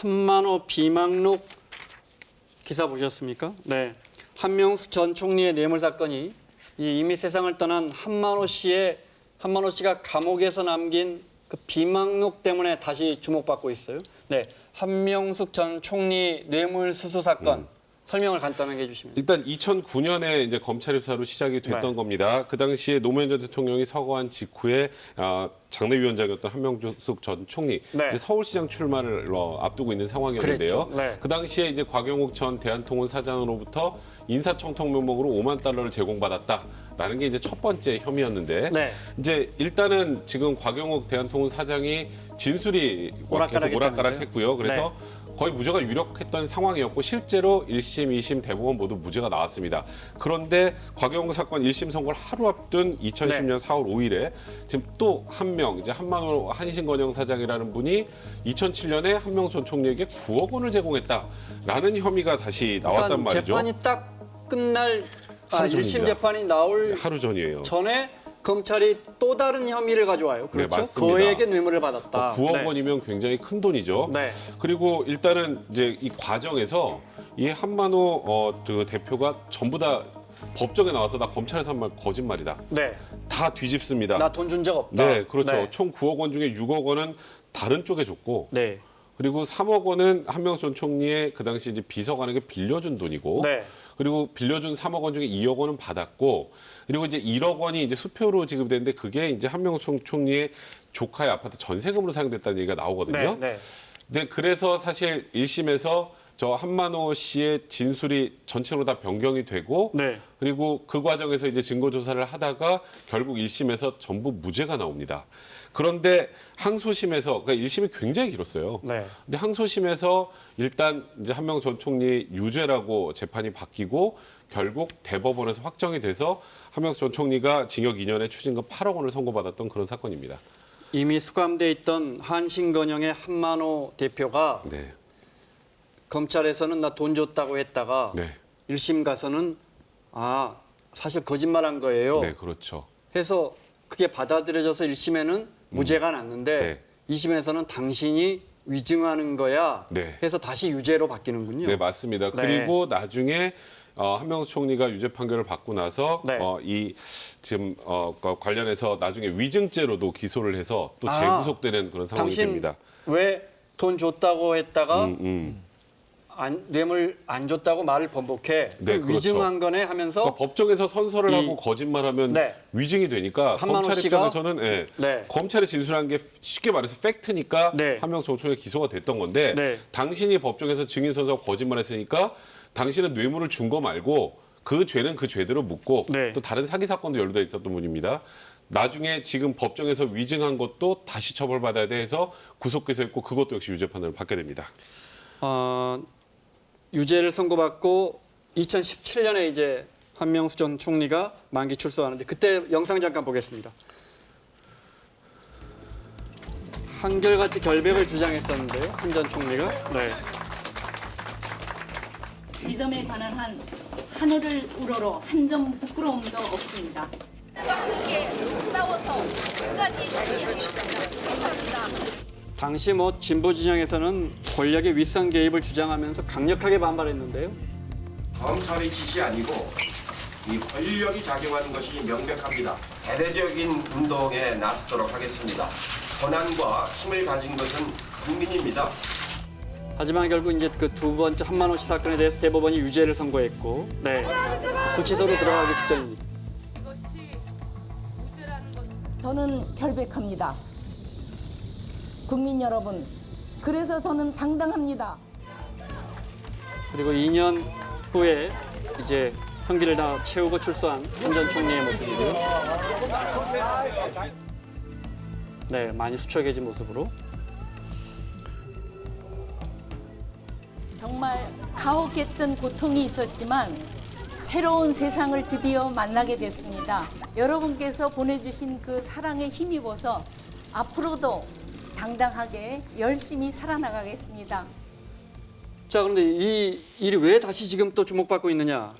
한만호 비망록 기사 보셨습니까? 네. 한명숙 전 총리의 뇌물 사건이 이미 세상을 떠난 한만호 씨가 감옥에서 남긴 그 비망록 때문에 다시 주목받고 있어요. 네. 한명숙 전 총리 뇌물 수수 사건 설명을 간단하게 해주시면. 일단 2009년에 이제 검찰 수사로 시작이 됐던 네. 겁니다. 그 당시에 노무현 전 대통령이 서거한 직후에 장례위원장이었던 한명숙 전 총리 네. 이제 서울시장 출마를 앞두고 있는 상황이었는데요. 그랬죠. 네. 그 당시에 이제 곽영욱 전 대한통운 사장으로부터 인사청탁 명목으로 5만 달러를 제공받았다라는 게 이제 첫 번째 혐의였는데 네. 이제 일단은 지금 곽영욱 대한통운 사장이 진술이 계속 오락가락했고요. 그래서 거의 무죄가 유력했던 상황이었고 실제로 1심, 2심 대법원 모두 무죄가 나왔습니다. 그런데 곽영욱 사건 1심 선고를 하루 앞둔 2010년 4월 5일에 지금 또 한 명, 이제 한만호 한신건영 사장이라는 분이 2007년에 한명숙 전 총리에게 9억 원을 제공했다라는 혐의가 다시 나왔단 말이죠. 재판이 딱 끝날 하루 1심 전입니다. 재판이 나올 하루 전이에요. 전에 검찰이 또 다른 혐의를 가져와요. 그렇죠? 네, 맞습니다. 그에게 뇌물을 받았다. 9억 네. 원이면 굉장히 큰 돈이죠. 네. 그리고 일단은 이제 이 과정에서 이 한만호 그 대표가 전부 다 법정에 나와서 나 검찰에서 한 말 거짓말이다. 네. 다 뒤집습니다. 나 돈 준 적 없다. 네, 그렇죠. 네. 총 9억 원 중에 6억 원은 다른 쪽에 줬고, 네. 그리고 3억 원은 한명숙 전 총리의 그 당시 이제 비서관에게 빌려준 돈이고, 네. 그리고 빌려준 3억 원 중에 2억 원은 받았고, 그리고 이제 1억 원이 이제 수표로 지급됐는데 그게 이제 한명숙 총리의 조카의 아파트 전세금으로 사용됐다는 얘기가 나오거든요. 네. 네, 그래서 사실 1심에서 저 한만호 씨의 진술이 전체로 다 변경이 되고, 네. 그리고 그 과정에서 이제 증거 조사를 하다가 결국 1심에서 전부 무죄가 나옵니다. 그런데 항소심에서, 그러니까 1심이 굉장히 길었어요. 네. 근데 항소심에서 일단 이제 한명숙 전 총리 유죄라고 재판이 바뀌고 결국 대법원에서 확정이 돼서 한명숙 전 총리가 징역 2년에 추징금 8억 원을 선고받았던 그런 사건입니다. 이미 수감돼 있던 한신건영의 한만호 대표가 네. 검찰에서는 나 돈 줬다고 했다가 네. 1심 가서는 사실 거짓말한 거예요. 네, 그렇죠. 해서 그게 받아들여져서 1심에는 무죄가 났는데 네. 2심에서는 당신이 위증하는 거야 네. 해서 다시 유죄로 바뀌는군요. 네, 맞습니다. 네. 그리고 나중에 한명숙 총리가 유죄 판결을 받고 나서 네. 이 지금 관련해서 나중에 위증죄로도 기소를 해서 또 재구속되는 그런 상황이 당신 됩니다. 왜 돈 줬다고 했다가 뇌물 안 줬다고 말을 번복해. 네, 그럼 그렇죠. 위증한 거네 하면서 그러니까 법정에서 선서를 하고 거짓말하면 네. 위증이 되니까 한만호 검찰 씨가 입장에서는 네. 검찰이 진술한 게 쉽게 말해서 팩트니까 네. 한명숙 총리가 기소가 됐던 건데 네. 당신이 법정에서 증인 선서하고 거짓말했으니까 당신은 뇌물을 준 거 말고 그 죄는 그 죄대로 묻고 네. 또 다른 사기 사건도 연루돼 있었던 분입니다. 나중에 지금 법정에서 위증한 것도 다시 처벌받아야 돼 해서 구속 기소했고 그것도 역시 유죄 판단을 받게 됩니다. 유죄를 선고받고 2017년에 이제 한명숙 전 총리가 만기 출소하는데 그때 영상 잠깐 보겠습니다. 한결같이 결백을 주장했었는데요. 한 전 총리가. 네. 이 점에 관한 한 하늘을 우러러 한 점 부끄러움도 없습니다. 함께 싸워서 끝까지 지키겠습니다. 감사합니다. 당시 진보 진영에서는 권력의 윗선 개입을 주장하면서 강력하게 반발했는데요. 검찰의 지시 아니고 이 권력이 작용하는 것이 명백합니다. 대대적인 운동에 나서도록 하겠습니다. 권한과 힘을 가진 것은 국민입니다. 하지만 결국 이제 그 두 번째 한만호 씨 사건에 대해서 대법원이 유죄를 선고했고, 네, 구치소로 들어가기 직전입니다. 저는 결백합니다. 국민 여러분, 그래서 저는 당당합니다. 그리고 2년 후에 이제 형기를 다 채우고 출소한 한 전 총리의 모습이고요. 네, 많이 수척해진 모습으로. 정말 가혹했던 고통이 있었지만 새로운 세상을 드디어 만나게 됐습니다. 여러분께서 보내주신 그 사랑에 힘입어서 앞으로도 당당하게 열심히 살아나가겠습니다. 자, 그런데 이 일이 왜 다시 지금 또 주목받고 있느냐?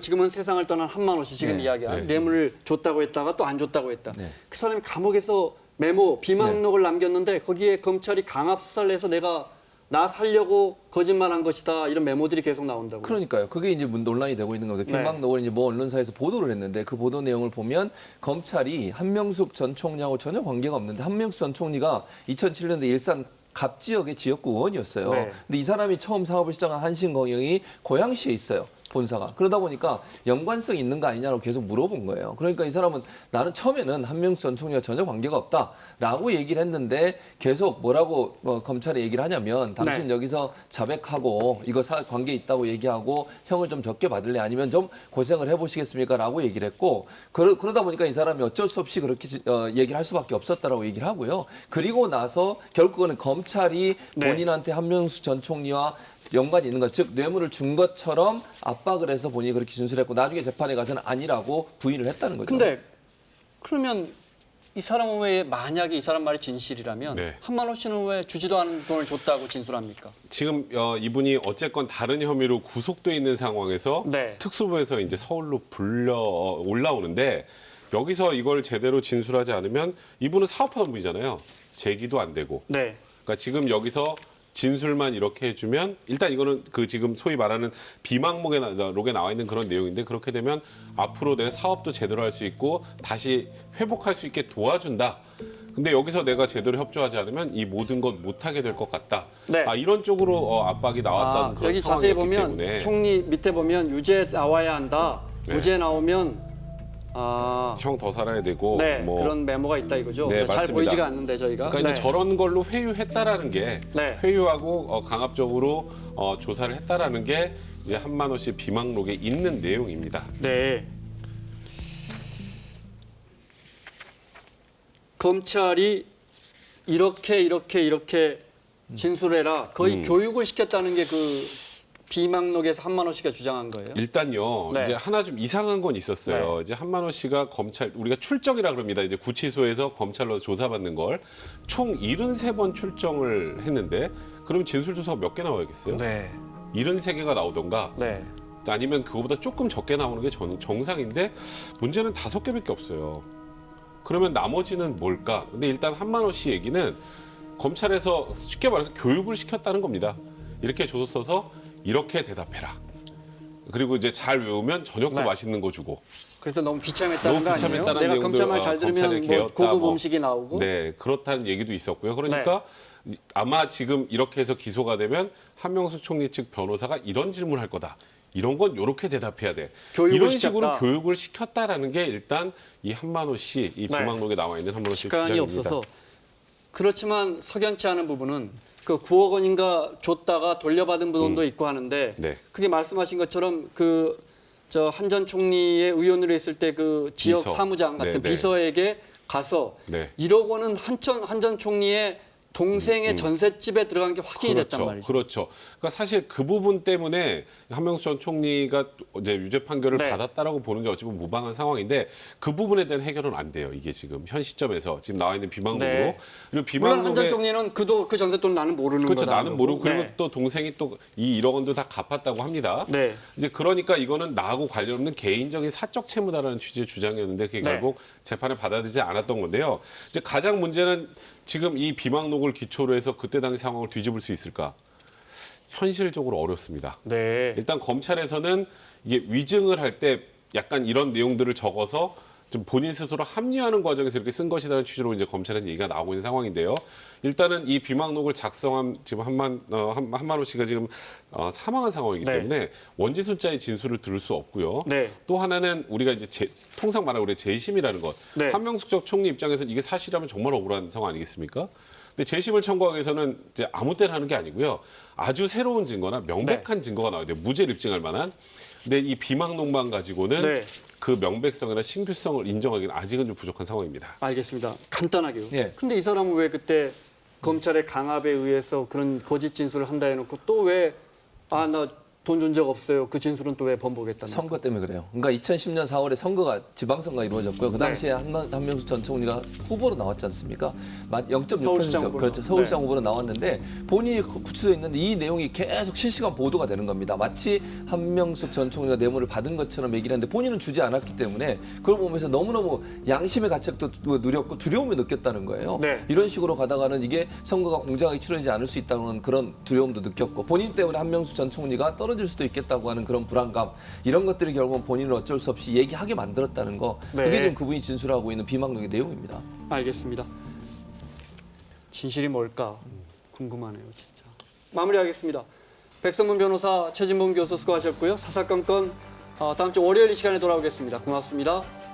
지금은 세상을 떠난 한만호 씨 지금 이야기한 뇌물을 줬다고 했다가 또 안 줬다고 했다. 그 사람이 감옥에서 메모, 비망록을 남겼는데 거기에 검찰이 강압 수사를 해서 내가 나 살려고 거짓말한 것이다 이런 메모들이 계속 나온다고. 그러니까요. 그게 이제 논란이 되고 있는 겁니다. 네. 비망록을 이제 뭐 언론사에서 보도를 했는데 그 보도 내용을 보면 검찰이 한명숙 전 총리하고 전혀 관계가 없는데 한명숙 전 총리가 2007년도 일산 갑 지역의 지역구 의원이었어요. 네. 근데 이 사람이 처음 사업을 시작한 한신경영이 고양시에 있어요. 본사가. 그러다 보니까 연관성이 있는 거 아니냐고 계속 물어본 거예요. 그러니까 이 사람은 나는 처음에는 한명숙 전 총리가 전혀 관계가 없다라고 얘기를 했는데 계속 뭐라고 검찰에 얘기를 하냐면 당신 네. 여기서 자백하고 이거 관계 있다고 얘기하고 형을 좀 적게 받을래 아니면 좀 고생을 해보시겠습니까? 라고 얘기를 했고 그러다 보니까 이 사람이 어쩔 수 없이 그렇게 얘기를 할 수밖에 없었다라고 얘기를 하고요. 그리고 나서 결국은 검찰이 네. 본인한테 한명숙 전 총리와 연관이 있는 것, 즉 뇌물을 준 것처럼 압박을 해서 본인이 그렇게 진술했고 나중에 재판에 가서는 아니라고 부인을 했다는 거죠. 근데 그러면 이 사람은 왜 만약에 이 사람 말이 진실이라면 네. 한만호 씨는 왜 주지도 않은 돈을 줬다고 진술합니까? 지금 이분이 어쨌건 다른 혐의로 구속돼 있는 상황에서 네. 특수부에서 이제 서울로 불려 올라오는데 여기서 이걸 제대로 진술하지 않으면 이분은 사업하는 분이잖아요. 재기도 안 되고. 네. 그러니까 지금 여기서 진술만 이렇게 해주면 일단 이거는 그 지금 소위 말하는 비망록에 나와 있는 그런 내용인데 그렇게 되면 앞으로 내 사업도 제대로 할 수 있고 다시 회복할 수 있게 도와준다. 근데 여기서 내가 제대로 협조하지 않으면 이 모든 것 못하게 될 것 같다. 네. 이런 쪽으로 압박이 나왔다는 그런 여기 자세히 상황이었기 보면 때문에 총리 밑에 보면 유죄 나와야 한다. 네. 무죄 나오면 형 더 살아야 되고 네, 뭐 그런 메모가 있다 이거죠. 네, 잘 맞습니다. 보이지가 않는데 저희가. 그러니까 네. 이제 저런 걸로 회유했다라는 게 네. 회유하고 강압적으로 조사를 했다라는 게 이제 한만호 씨 비망록에 있는 내용입니다. 네. 검찰이 이렇게 진술해라. 거의 교육을 시켰다는 게 그 비망록에서 한만호 씨가 주장한 거예요. 일단요, 네. 이제 하나 좀 이상한 건 있었어요. 이제 한만호 씨가 우리가 출정이라 그럽니다. 이제 구치소에서 검찰로 조사받는 걸 총 73번 출정을 했는데, 그럼 진술조사가 몇 개 나와야겠어요? 네. 73개가 나오던가, 네. 아니면 그거보다 조금 적게 나오는 게 정상인데, 문제는 5개밖에 없어요. 그러면 나머지는 뭘까? 근데 일단 한만호 씨 얘기는 검찰에서 쉽게 말해서 교육을 시켰다는 겁니다. 이렇게 조서 써서 이렇게 대답해라. 그리고 이제 잘 외우면 저녁도 네. 맛있는 거 주고. 그래서 너무 비참했다는 거 아니에요? 비참했다는 내가 내용도, 검찰 말 잘 검찰에 들으면 뭐 개였다, 고급 뭐. 음식이 나오고. 네, 그렇다는 얘기도 있었고요. 그러니까 아마 지금 이렇게 해서 기소가 되면 한명숙 총리 측 변호사가 이런 질문을 할 거다. 이런 건 이렇게 대답해야 돼. 교육을 이런 시켰다. 식으로 교육을 시켰다라는 게 일단 이 한만호 씨, 이 네. 비망록에 나와 있는 한만호 씨 시간이 주장입니다. 없어서 그렇지만 석연치 않은 부분은 그 9억 원인가 줬다가 돌려받은 돈도 있고 하는데 네. 그게 말씀하신 것처럼 그 저 한 전 총리의 의원으로 있을 때 그 지역 비서. 사무장 같은 네, 네. 비서에게 가서 네. 1억 원은 한 전 총리의 동생의 전셋집에 들어간 게 확인이 됐단 말이죠. 그렇죠. 그러니까 사실 그 부분 때문에 한명숙 전 총리가 이제 유죄 판결을 네. 받았다라고 보는 게 어찌 보면 무방한 상황인데 그 부분에 대한 해결은 안 돼요. 이게 지금 현 시점에서 지금 나와 있는 비망록으로. 네. 그리고 물론 한 전 비망록에 총리는 그 전셋돈 나는 모르는 그렇죠. 거다. 나는 모르고 그리고 네. 또 동생이 또 이 1억 원도 다 갚았다고 합니다. 네. 이제 그러니까 이거는 나하고 관련 없는 개인적인 사적 채무다라는 취지의 주장이었는데 그게 네. 결국 재판에 받아들이지 않았던 건데요. 이제 가장 문제는 지금 이 비망록을 기초로 해서 그때 당시 상황을 뒤집을 수 있을까? 현실적으로 어렵습니다. 네. 일단 검찰에서는 이게 위증을 할 때 약간 이런 내용들을 적어서 좀 본인 스스로 합리화하는 과정에서 이렇게 쓴 것이라는 취지로 이제 검찰은 얘기가 나오고 있는 상황인데요. 일단은 이 비망록을 작성한 지금 한만호 씨가 지금 사망한 상황이기 네. 때문에 원지순자의 진술을 들을 수 없고요. 네. 또 하나는 우리가 이제 통상 말하는 우리 재심이라는 것. 네. 한명숙 전 총리 입장에서 이게 사실이라면 정말 억울한 상황 아니겠습니까? 근데 재심을 청구하기 위해서는 이제 아무 때나 하는 게 아니고요. 아주 새로운 증거나 명백한 증거가 나와야 돼요. 무죄를 입증할 만한. 근데 이 비망록만 가지고는 네. 그 명백성이나 신규성을 인정하기는 아직은 좀 부족한 상황입니다. 알겠습니다. 간단하게요. 예. 근데 이 사람은 왜 그때 검찰의 강압에 의해서 그런 거짓 진술을 한다 해놓고 또 왜 나 돈 준 적 없어요. 그 진술은 또 왜 번복했다는 선거 때문에 그래요. 그러니까 2010년 4월에 선거가 지방선거가 이루어졌고요. 그 당시에 한명숙 전 총리가 후보로 나왔지 않습니까? 0.6% 서울시장 후보로. 그렇죠. 서울시장 네. 후보로 나왔는데 본인이 구치소에 있는데 이 내용이 계속 실시간 보도가 되는 겁니다. 마치 한명숙 전 총리가 뇌물을 받은 것처럼 얘기를 하는데 본인은 주지 않았기 때문에 그걸 보면서 너무너무 양심의 가책도 누렸고 두려움을 느꼈다는 거예요. 네. 이런 식으로 가다가는 이게 선거가 공정하게 치러지지 않을 수 있다는 그런 두려움도 느꼈고 본인 때문에 한명숙 전 총리가 떨어질 수도 있겠다고 하는 그런 불안감 이런 것들이 결국은 본인을 어쩔 수 없이 얘기하게 만들었다는 거 네. 그게 지금 그분이 진술하고 있는 비망록의 내용입니다. 알겠습니다. 진실이 뭘까 궁금하네요, 진짜. 마무리하겠습니다. 백선문 변호사, 최진봉 교수 수고하셨고요. 사사건건 다음 주 월요일 이 시간에 돌아오겠습니다. 고맙습니다.